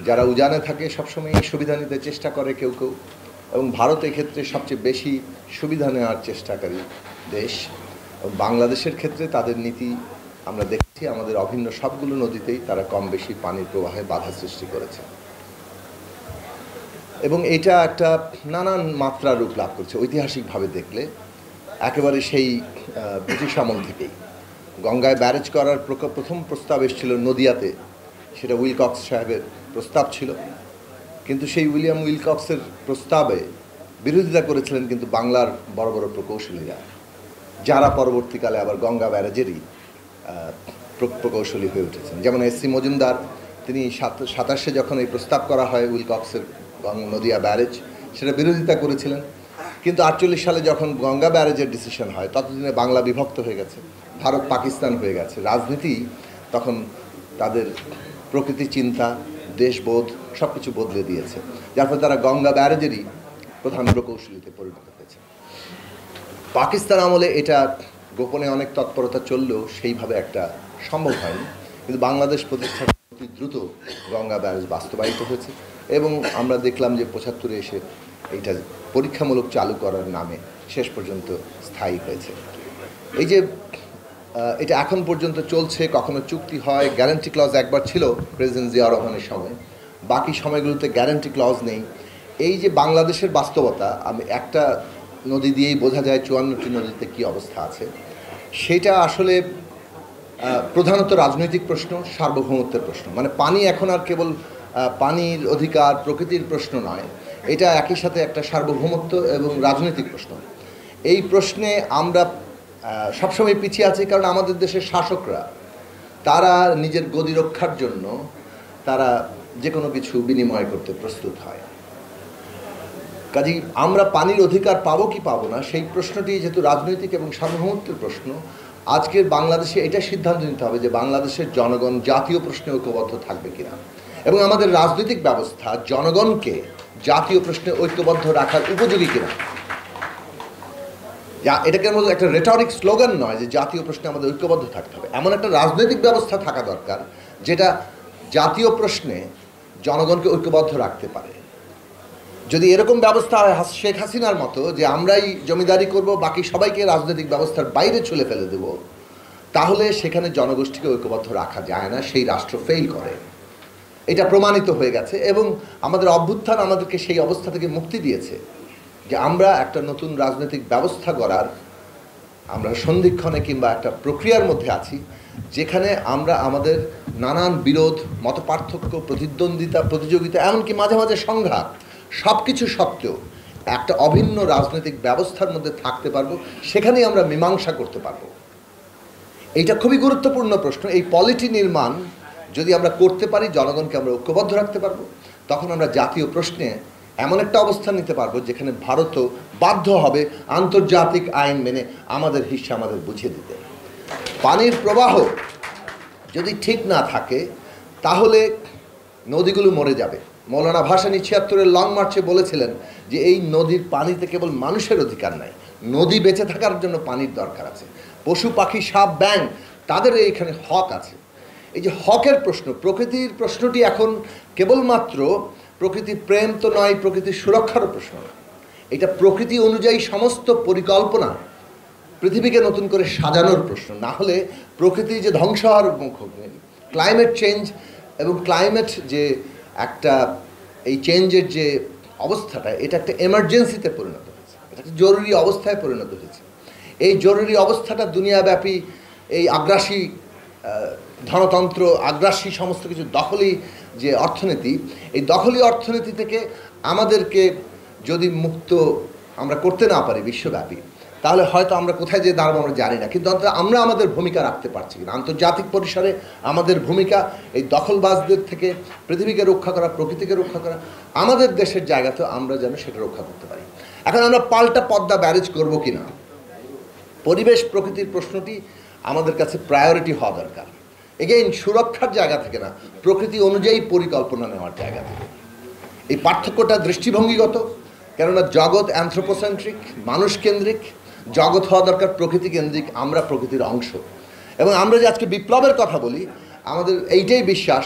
যারা উজানে থাকে সবসময় সুবিধা নিতে চেষ্টা করে কেউ কেউ, এবং ভারত এক্ষেত্রে সবচেয়ে বেশি সুবিধা নেওয়ার চেষ্টাকারী দেশ। বাংলাদেশের ক্ষেত্রে তাদের নীতি আমরা দেখছি, আমাদের অভিন্ন সবগুলো নদীতেই তারা কম বেশি পানির প্রবাহে বাধা সৃষ্টি করেছে, এবং এটা একটা নানান মাত্রা রূপ লাভ করছে। ঐতিহাসিকভাবে দেখলে একেবারে সেই ব্রিটিশ আমল থেকেই গঙ্গায় ব্যারেজ করার প্রথম প্রস্তাব এসেছিল নদিয়াতে, সেটা উইলকক্স সাহেবের প্রস্তাব ছিল, কিন্তু সেই উইলিয়াম উইলকক্সের প্রস্তাবে বিরোধিতা করেছিলেন কিন্তু বাংলার বড় বড় প্রকৌশলীরা, যারা পরবর্তীকালে আবার গঙ্গা ব্যারেজেরই প্রকৌশলী হয়ে উঠেছেন। যেমন এস সি মজুমদার, তিনি 27 যখন এই প্রস্তাব করা হয় উইলকক্সের নদিয়া ব্যারেজ, সেটা বিরোধিতা করেছিলেন, কিন্তু 48 সালে যখন গঙ্গা ব্যারেজের ডিসিশন হয় ততদিনে বাংলা বিভক্ত হয়ে গেছে, ভারত পাকিস্তান হয়ে গেছে, রাজনীতি তখন তাদের প্রকৃতি চিন্তা, দেশবোধ সব কিছু বদলে দিয়েছে, যার ফলে তারা গঙ্গা ব্যারেজেরই প্রধান প্রকৌশলীতে পরিণত হয়েছে। পাকিস্তান আমলে এটা গোপনে অনেক তৎপরতা চললেও সেইভাবে একটা সম্ভব হয়নি, কিন্তু বাংলাদেশ প্রতিষ্ঠার অতি দ্রুত গঙ্গা ব্যারেজ বাস্তবায়িত হয়েছে, এবং আমরা দেখলাম যে 75-এ এসে এইটা পরীক্ষামূলক চালু করার নামে শেষ পর্যন্ত স্থায়ী হয়েছে। এই যে এটা এখন পর্যন্ত চলছে, কখনো চুক্তি হয়, গ্যারান্টি ক্লজ একবার ছিল প্রেসিডেন্ট জিয়া রহমানের সময়, বাকি সময়গুলোতে গ্যারান্টি ক্লজ নেই। এই যে বাংলাদেশের বাস্তবতা, আমি একটা নদী দিয়েই বোঝা যায় 54টি নদীতে কী অবস্থা আছে, সেটা আসলে প্রধানত রাজনৈতিক প্রশ্ন, সার্বভৌমত্বের প্রশ্ন। মানে পানি এখন আর কেবল পানির অধিকার, প্রকৃতির প্রশ্ন নয়, এটা একই সাথে একটা সার্বভৌমত্ব এবং রাজনৈতিক প্রশ্ন। এই প্রশ্নে আমরা সবসময় পিছিয়ে আছি, কারণ আমাদের দেশের শাসকরা তারা নিজের গদি রক্ষার জন্য তারা যে কোনো কিছু বিনিময় করতে প্রস্তুত হয়। কাজেই আমরা পানির অধিকার পাবো কি পাবো না, সেই প্রশ্নটি যেহেতু রাজনৈতিক এবং সার্বভৌমত্বের প্রশ্ন, আজকের বাংলাদেশে এটা সিদ্ধান্ত নিতে হবে যে বাংলাদেশের জনগণ জাতীয় প্রশ্নে ঐক্যবদ্ধ থাকবে কিনা, এবং আমাদের রাজনৈতিক ব্যবস্থা জনগণকে জাতীয় প্রশ্নে ঐক্যবদ্ধ রাখার উপযোগী কিনা। এটাকে আমাদের একটা রেটরিক স্লোগান নয় যে জাতীয় প্রশ্নে আমাদের ঐক্যবদ্ধ থাকতে হবে, এমন একটা রাজনৈতিক ব্যবস্থা থাকা দরকার যেটা জাতীয় প্রশ্নে জনগণকে ঐক্যবদ্ধ রাখতে পারে। যদি এরকম ব্যবস্থা হয় শেখ হাসিনার মতো, যে আমরাই জমিদারি করব, বাকি সবাইকে রাজনৈতিক ব্যবস্থার বাইরে ছুলে ফেলে দেব, তাহলে সেখানে জনগোষ্ঠীকে ঐক্যবদ্ধ রাখা যায় না, সেই রাষ্ট্র ফেল করে। এটা প্রমাণিত হয়ে গেছে, এবং আমাদের অভ্যুত্থান আমাদেরকে সেই অবস্থা থেকে মুক্তি দিয়েছে যে আমরা একটা নতুন রাজনৈতিক ব্যবস্থা গড়ার আমরা সন্ধিক্ষণে কিংবা একটা প্রক্রিয়ার মধ্যে আছি, যেখানে আমরা আমাদের নানান বিরোধ, মতপার্থক্য, প্রতিদ্বন্দ্বিতা, প্রতিযোগিতা, এমনকি মাঝে মাঝে সংঘাত, সব কিছু সত্ত্বেও একটা অভিন্ন রাজনৈতিক ব্যবস্থার মধ্যে থাকতে পারবো, সেখানেই আমরা মীমাংসা করতে পারবো। এইটা খুবই গুরুত্বপূর্ণ প্রশ্ন। এই পলিটি নির্মাণ যদি আমরা করতে পারি, জনগণকে আমরা ঐক্যবদ্ধ রাখতে পারবো, তখন আমরা জাতীয় প্রশ্নে এমন একটা অবস্থান নিতে পারবো যেখানে ভারতও বাধ্য হবে আন্তর্জাতিক আইন মেনে আমাদের হিস্সা আমাদের বুঝিয়ে দিতে। পানির প্রবাহ যদি ঠিক না থাকে তাহলে নদীগুলো মরে যাবে। মৌলানা ভাসানী 76-এর লং মার্চে বলেছিলেন যে এই নদীর পানিতে কেবল মানুষের অধিকার নাই, নদী বেঁচে থাকার জন্য পানির দরকার আছে। পশু পাখি, সাপ, ব্যাঙ, তাদের এইখানে হক আছে। এই যে হকের প্রশ্ন, প্রকৃতির প্রশ্নটি এখন কেবলমাত্র প্রকৃতির প্রেম তো নয়, প্রকৃতির সুরক্ষারও প্রশ্ন না, এটা প্রকৃতি অনুযায়ী সমস্ত পরিকল্পনা পৃথিবীকে নতুন করে সাজানোর প্রশ্ন। না হলে প্রকৃতি যে ধ্বংস হওয়ার মুখোমুখি, ক্লাইমেট চেঞ্জ এবং ক্লাইমেট যে একটা এই চেঞ্জের যে অবস্থাটা, এটা একটা এমার্জেন্সিতে পরিণত হয়েছে, এটা একটা জরুরি অবস্থায় পরিণত হয়েছে। এই জরুরি অবস্থাটা দুনিয়াব্যাপী এই আগ্রাসী ধনতন্ত্র, আগ্রাসী সমস্ত কিছু দখলি যে অর্থনীতি, এই দখলি অর্থনীতি থেকে আমাদেরকে যদি মুক্ত আমরা করতে না পারি বিশ্বব্যাপী, তাহলে হয়তো আমরা কোথায় যে দাঁড়াবো আমরা জানি না, কিন্তু অন্তত আমরা আমাদের ভূমিকা রাখতে পারছি কিনা। আন্তর্জাতিক পরিসরে আমাদের ভূমিকা এই দখলবাজদের থেকে পৃথিবীকে রক্ষা করা, প্রকৃতিকে রক্ষা করা, আমাদের দেশের জায়গাতেও আমরা যেন সেটা রক্ষা করতে পারি। এখন আমরা পাল্টা পদ্মা ব্যারেজ করব কিনা, পরিবেশ প্রকৃতির প্রশ্নটি আমাদের কাছে প্রায়োরিটি হওয়া দরকার। এগেইন সুরক্ষার জায়গা থেকে না, প্রকৃতি অনুযায়ী পরিকল্পনা নেওয়ার জায়গা থেকে। এই পার্থক্যটা দৃষ্টিভঙ্গিগত, কেননা জগৎ অ্যানথ্রোপোসেন্ট্রিক, মানুষ কেন্দ্রিক, জগৎ হওয়া দরকার প্রকৃতি কেন্দ্রিক, আমরা প্রকৃতির অংশ। এবং আমরা যে আজকে বিপ্লবের কথা বলি, আমাদের এইটাই বিশ্বাস।